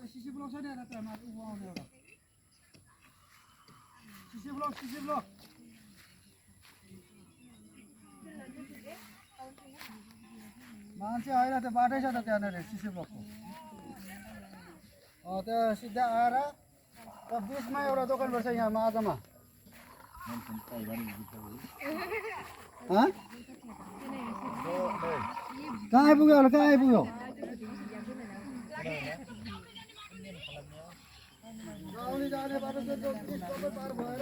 Sisi blok sana ada tuh, mas uang ada. Sisi blok. मान्छे आएर त्यो बाटै छ त त्यहाँनिर सिसी ब्लकको त्यो सिधा आएर त्यो बिचमा एउटा दोकान पर्छ यहाँ माझमा कहाँ आइपुग्यो होला कहाँ आइपुग्यो आउने जाने बाटो चाहिँ पार भएर